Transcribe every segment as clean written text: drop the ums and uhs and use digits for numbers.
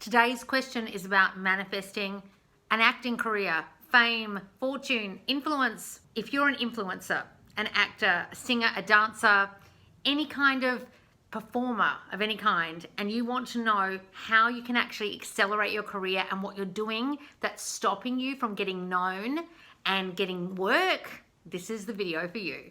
Today's question is about manifesting an acting career, fame, fortune, influence. If you're an influencer, an actor, a singer, a dancer, any kind of performer of any kind, and you want to know how you can actually accelerate your career and what you're doing that's stopping you from getting known and getting work, this is the video for you.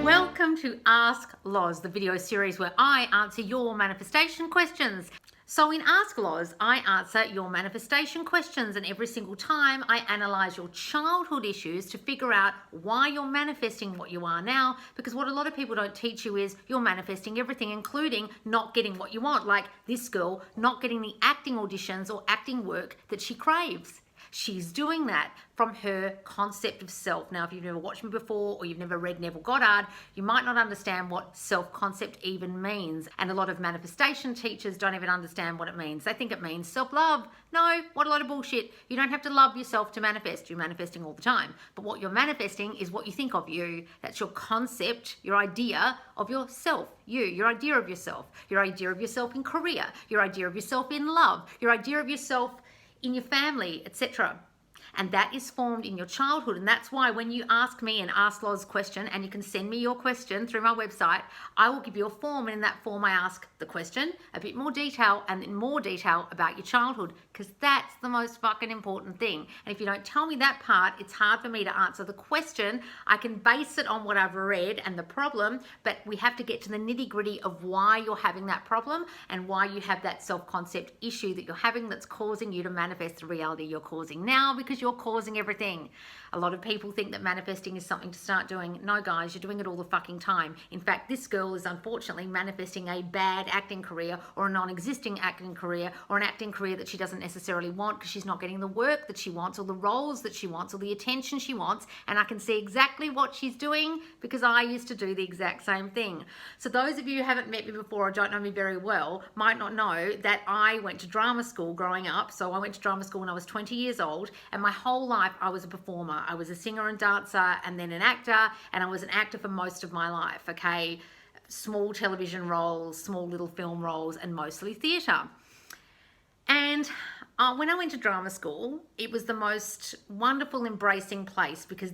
Welcome to Ask Loz, the video series where I answer your manifestation questions. So in Ask Loz, I answer your manifestation questions, and every single time I analyze your childhood issues to figure out why you're manifesting what you are now, because what a lot of people don't teach you is you're manifesting everything, including not getting what you want, like this girl not getting the acting auditions or acting work that she craves. She's doing that from her concept of self. Now, if you've never watched me before or you've never read Neville Goddard, you might not understand what self-concept even means. And a lot of manifestation teachers don't even understand what it means. They think it means self-love. No, what a lot of bullshit. You don't have to love yourself to manifest. You're manifesting all the time. But what you're manifesting is what you think of you. That's your concept, your idea of yourself. Your idea of yourself. Your idea of yourself in career. Your idea of yourself in love. Your idea of yourself in your family, etc. And that is formed in your childhood. And that's why when you ask me an Ask Loz question, and you can send me your question through my website, I will give you a form, and in that form I ask the question, a bit more detail, and in more detail about your childhood, because that's the most fucking important thing. And if you don't tell me that part, it's hard for me to answer the question. I can base it on what I've read and the problem, but we have to get to the nitty-gritty of why you're having that problem and why you have that self-concept issue that you're having that's causing you to manifest the reality you're causing now, because you're causing everything. A lot of people think that manifesting is something to start doing. No, guys, you're doing it all the fucking time. In fact, this girl is unfortunately manifesting a bad acting career, or a non-existing acting career, or an acting career that she doesn't necessarily want because she's not getting the work that she wants, or the roles that she wants, or the attention she wants. And I can see exactly what she's doing because I used to do the exact same thing. So those of you who haven't met me before or don't know me very well might not know that I went to drama school growing up. So I went to drama school when I was 20 years old, and my whole life I was a performer. I was a singer and dancer, and then an actor, and I was an actor for most of my life, okay? Small television roles, small little film roles, and mostly theatre. And when I went to drama school, it was the most wonderful, embracing place, because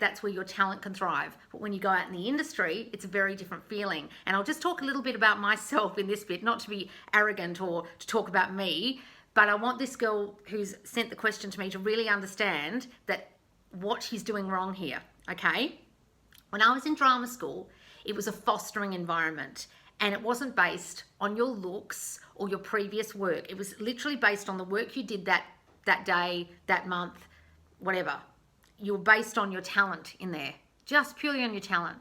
that's where your talent can thrive. But when you go out in the industry, it's a very different feeling. And I'll just talk a little bit about myself in this bit, not to be arrogant or to talk about me, but I want this girl who's sent the question to me to really understand that what she's doing wrong here, okay? When I was in drama school, it was a fostering environment, and it wasn't based on your looks or your previous work. It was literally based on the work you did that day, that month, whatever. You were based on your talent in there, just purely on your talent.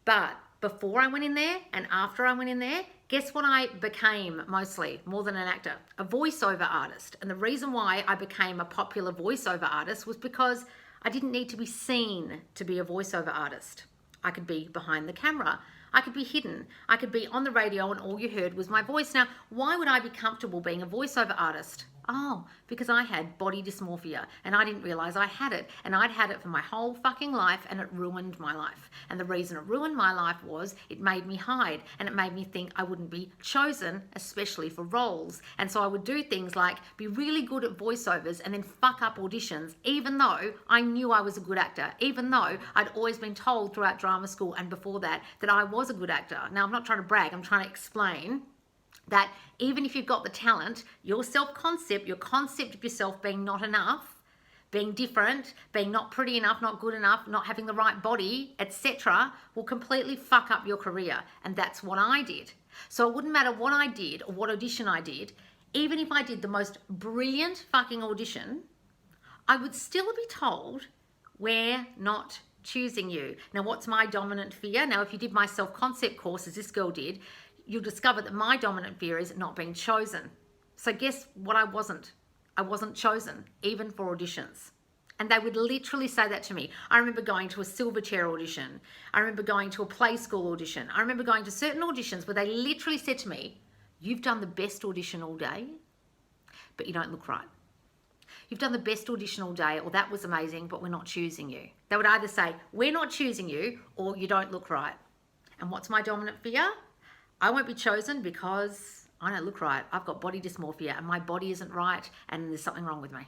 But before I went in there and after I went in there, guess what I became mostly, more than an actor? A voiceover artist. And the reason why I became a popular voiceover artist was because I didn't need to be seen to be a voiceover artist. I could be behind the camera. I could be hidden. I could be on the radio and all you heard was my voice. Now, why would I be comfortable being a voiceover artist? Oh, because I had body dysmorphia and I didn't realize I had it, and I'd had it for my whole fucking life, and it ruined my life. And the reason it ruined my life was it made me hide, and it made me think I wouldn't be chosen, especially for roles. And so I would do things like be really good at voiceovers and then fuck up auditions, even though I knew I was a good actor, even though I'd always been told throughout drama school and before that I was a good actor. Now, I'm not trying to brag, I'm trying to explain that even if you've got the talent, your self-concept, your concept of yourself being not enough, being different, being not pretty enough, not good enough, not having the right body, etc., will completely fuck up your career. And that's what I did. So it wouldn't matter what I did or what audition I did, even if I did the most brilliant fucking audition, I would still be told, we're not choosing you. Now, what's my dominant fear? Now, if you did my self-concept course, as this girl did, you'll discover that my dominant fear is not being chosen. So guess what I wasn't? I wasn't chosen, even for auditions. And they would literally say that to me. I remember going to a Silverchair audition. I remember going to a play school audition. I remember going to certain auditions where they literally said to me, you've done the best audition all day, but you don't look right. You've done the best audition all day, or that was amazing, but we're not choosing you. They would either say, we're not choosing you, or you don't look right. And what's my dominant fear? I won't be chosen because I don't look right. I've got body dysmorphia and my body isn't right and there's something wrong with me.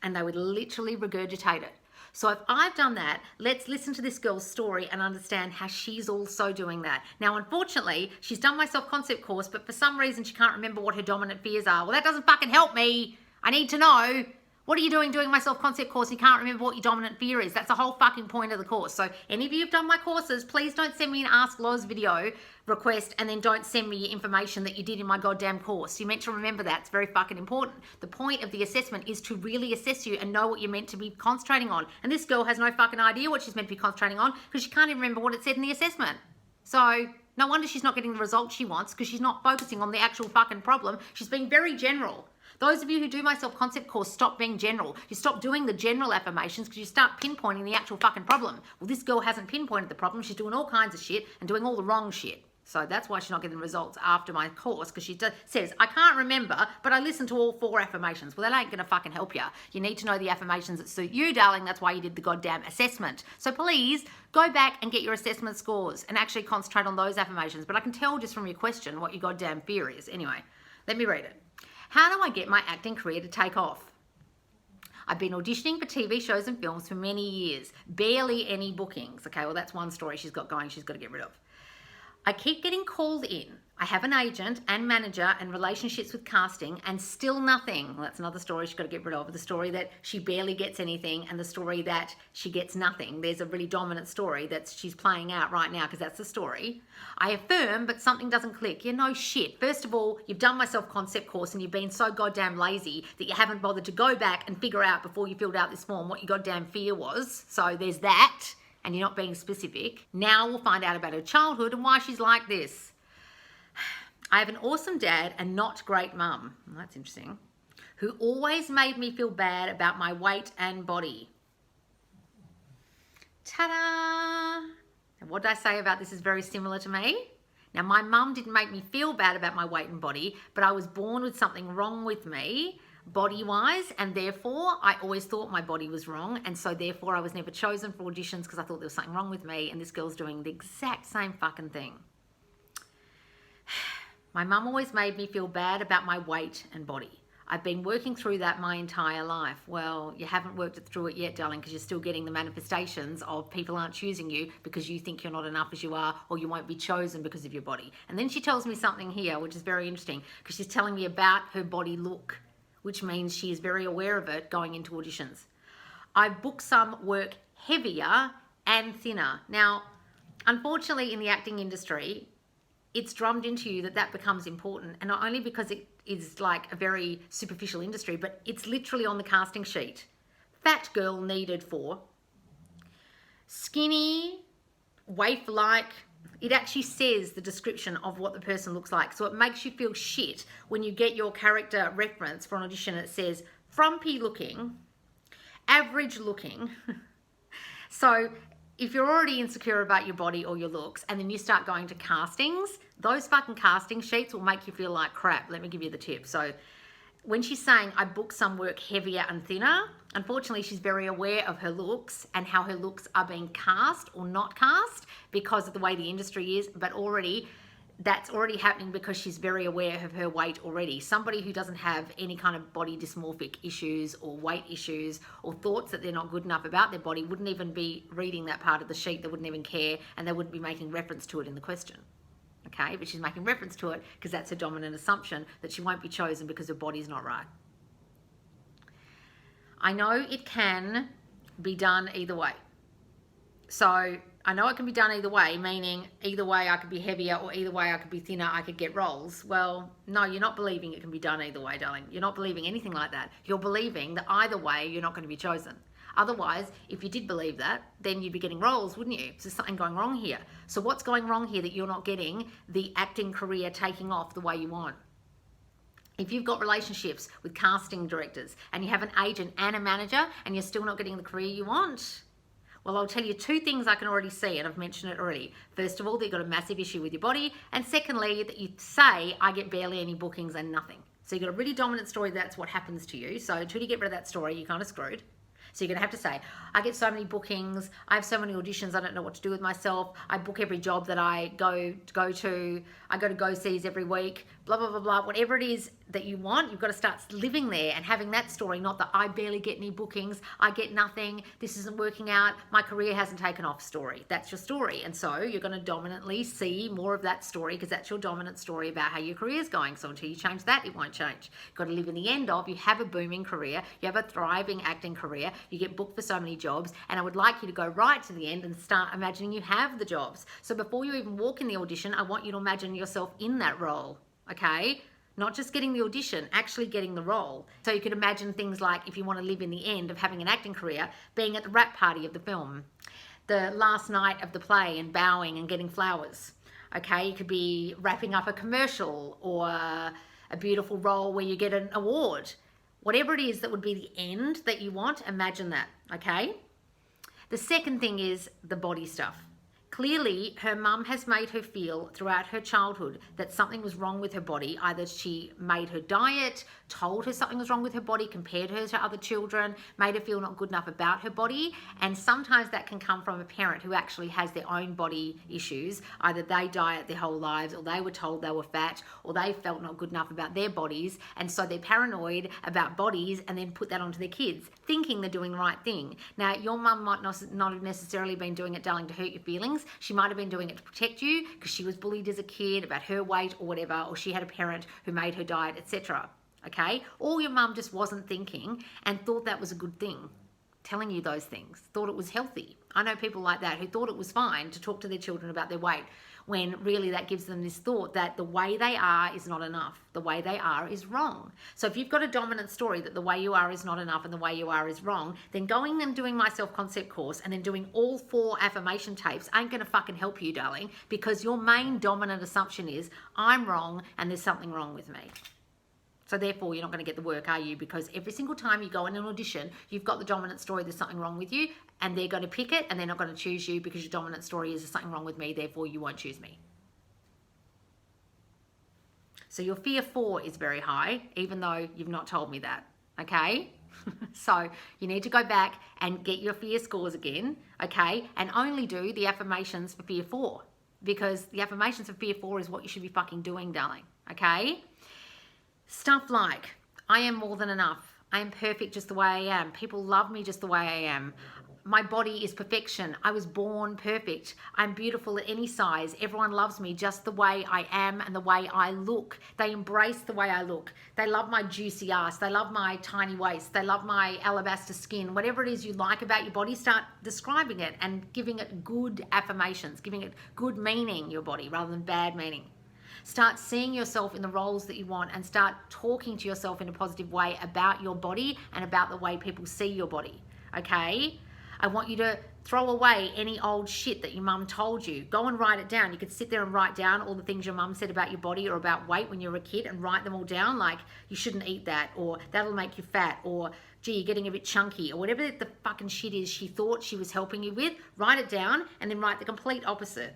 And they would literally regurgitate it. So if I've done that, let's listen to this girl's story and understand how she's also doing that. Now, unfortunately, she's done my self-concept course, but for some reason she can't remember what her dominant fears are. Well, that doesn't fucking help me. I need to know. What are you doing my self-concept course and you can't remember what your dominant fear is? That's the whole fucking point of the course. So any of you who've done my courses, please don't send me an Ask Loz video request and then don't send me your information that you did in my goddamn course. You're meant to remember that. It's very fucking important. The point of the assessment is to really assess you and know what you're meant to be concentrating on. And this girl has no fucking idea what she's meant to be concentrating on because she can't even remember what it said in the assessment. So no wonder she's not getting the results she wants because she's not focusing on the actual fucking problem. She's being very general. Those of you who do my self-concept course, stop being general. You stop doing the general affirmations because you start pinpointing the actual fucking problem. Well, this girl hasn't pinpointed the problem. She's doing all kinds of shit and doing all the wrong shit. So that's why she's not getting the results after my course because she says, I can't remember, but I listened to all 4 affirmations. Well, that ain't going to fucking help you. You need to know the affirmations that suit you, darling. That's why you did the goddamn assessment. So please go back and get your assessment scores and actually concentrate on those affirmations. But I can tell just from your question what your goddamn fear is. Anyway, let me read it. How do I get my acting career to take off? I've been auditioning for TV shows and films for many years. Barely any bookings. Okay, well, that's one story she's got going she's got to get rid of. I keep getting called in. I have an agent and manager and relationships with casting and still nothing. Well, that's another story she's got to get rid of. The story that she barely gets anything and the story that she gets nothing. There's a really dominant story that she's playing out right now because that's the story. I affirm, but something doesn't click. You know shit. First of all, you've done my self-concept course and you've been so goddamn lazy that you haven't bothered to go back and figure out before you filled out this form what your goddamn fear was. So there's that. And you're not being specific. Now we'll find out about her childhood and why she's like this. I have an awesome dad and not great mum. Well, that's interesting. Who always made me feel bad about my weight and body. Ta-da! And what did I say about this is very similar to me? Now, my mum didn't make me feel bad about my weight and body, but I was born with something wrong with me body-wise, and therefore I always thought my body was wrong, and so therefore I was never chosen for auditions because I thought there was something wrong with me, and this girl's doing the exact same fucking thing. My mum always made me feel bad about my weight and body. I've been working through that my entire life. Well, you haven't worked through it yet, darling, because you're still getting the manifestations of people aren't choosing you because you think you're not enough as you are, or you won't be chosen because of your body. And then she tells me something here, which is very interesting, because she's telling me about her body look, which means she is very aware of it going into auditions. I've booked some work heavier and thinner. Now, unfortunately in the acting industry, it's drummed into you that that becomes important, and not only because it is like a very superficial industry, but it's literally on the casting sheet. Fat girl needed for, skinny, waif-like. It actually says the description of what the person looks like. So it makes you feel shit when you get your character reference for an audition. It says frumpy looking, average looking. So if you're already insecure about your body or your looks and then you start going to castings, those fucking casting sheets will make you feel like crap. Let me give you the tip. So when she's saying I book some work heavier and thinner, unfortunately she's very aware of her looks and how her looks are being cast or not cast because of the way the industry is, but that's already happening because she's very aware of her weight already. Somebody who doesn't have any kind of body dysmorphic issues or weight issues or thoughts that they're not good enough about their body wouldn't even be reading that part of the sheet. They wouldn't even care, and they wouldn't be making reference to it in the question. Okay, but she's making reference to it because that's her dominant assumption that she won't be chosen because her body's not right. I know it can be done either way. So I know it can be done either way, meaning either way I could be heavier or either way I could be thinner, I could get roles. Well, no, you're not believing it can be done either way, darling. You're not believing anything like that. You're believing that either way you're not going to be chosen. Otherwise, if you did believe that, then you'd be getting roles, wouldn't you? So there's something going wrong here. So what's going wrong here that you're not getting the acting career taking off the way you want? If you've got relationships with casting directors and you have an agent and a manager and you're still not getting the career you want, well, I'll tell you 2 things I can already see, and I've mentioned it already. First of all, that you've got a massive issue with your body, and secondly, that you say, I get barely any bookings and nothing. So you've got a really dominant story, that's what happens to you. So until you get rid of that story, you're kind of screwed. So you're going to have to say, I get so many bookings, I have so many auditions, I don't know what to do with myself, I book every job that I go to, I go to go-sees every week, blah, blah, blah, blah. Whatever it is that you want, you've got to start living there and having that story, not that I barely get any bookings, I get nothing, this isn't working out, my career hasn't taken off story. That's your story. And so you're going to dominantly see more of that story because that's your dominant story about how your career is going. So until you change that, it won't change. You've got to live in the end of, you have a booming career, you have a thriving acting career, you get booked for so many jobs, and I would like you to go right to the end and start imagining you have the jobs. So before you even walk in the audition, I want you to imagine yourself in that role, okay? Not just getting the audition, actually getting the role. So you could imagine things like, if you want to live in the end of having an acting career, being at the wrap party of the film, the last night of the play and bowing and getting flowers. Okay, you could be wrapping up a commercial or a beautiful role where you get an award. Whatever it is that would be the end that you want, imagine that, okay? The second thing is the body stuff. Clearly, her mum has made her feel throughout her childhood that something was wrong with her body. Either she made her diet, told her something was wrong with her body, compared her to other children, made her feel not good enough about her body. And sometimes that can come from a parent who actually has their own body issues. Either they diet their whole lives, or they were told they were fat, or they felt not good enough about their bodies. And so they're paranoid about bodies and then put that onto their kids, thinking they're doing the right thing. Now, your mum might not have necessarily been doing it, darling, to hurt your feelings. She might have been doing it to protect you because she was bullied as a kid about her weight or whatever, or she had a parent who made her diet, etc. Okay? Or your mum just wasn't thinking and thought that was a good thing, telling you those things, thought it was healthy. I know people like that who thought it was fine to talk to their children about their weight, when really that gives them this thought that the way they are is not enough. The way they are is wrong. So if you've got a dominant story that the way you are is not enough and the way you are is wrong, then going and doing my self-concept course and then doing all 4 affirmation tapes ain't going to fucking help you, darling, because your main dominant assumption is I'm wrong and there's something wrong with me. So therefore, you're not going to get the work, are you? Because every single time you go in an audition, you've got the dominant story, there's something wrong with you, and they're going to pick it, and they're not going to choose you because your dominant story is there's something wrong with me, therefore you won't choose me. So your fear 4 is very high, even though you've not told me that, okay? So you need to go back and get your fear scores again, okay? And only do the affirmations for fear 4, because the affirmations for fear 4 is what you should be fucking doing, darling, okay? Stuff like, I am more than enough. I am perfect just the way I am. People love me just the way I am. My body is perfection. I was born perfect. I'm beautiful at any size. Everyone loves me just the way I am and the way I look. They embrace the way I look. They love my juicy ass. They love my tiny waist. They love my alabaster skin. Whatever it is you like about your body, start describing it and giving it good affirmations, giving it good meaning, your body, rather than bad meaning. Start seeing yourself in the roles that you want and start talking to yourself in a positive way about your body and about the way people see your body, okay? I want you to throw away any old shit that your mum told you. Go and write it down. You could sit there and write down all the things your mum said about your body or about weight when you were a kid and write them all down, like you shouldn't eat that, or that'll make you fat, or gee, you're getting a bit chunky, or whatever the fucking shit is she thought she was helping you with. Write it down and then write the complete opposite.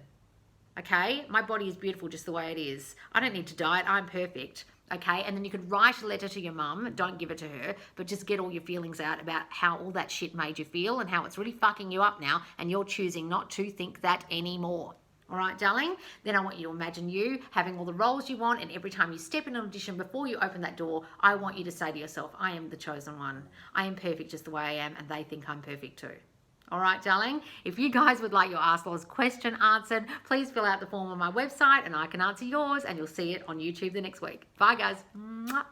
Okay, my body is beautiful just the way it is. I don't need to diet, I'm perfect. Okay, and then you could write a letter to your mum, don't give it to her, but just get all your feelings out about how all that shit made you feel and how it's really fucking you up now and you're choosing not to think that anymore. All right, darling? Then I want you to imagine you having all the roles you want, and every time you step in an audition, before you open that door, I want you to say to yourself, I am the chosen one. I am perfect just the way I am, and they think I'm perfect too. All right, darling? If you guys would like your Ask Loz question answered, please fill out the form on my website and I can answer yours, and you'll see it on YouTube the next week. Bye, guys. Mwah.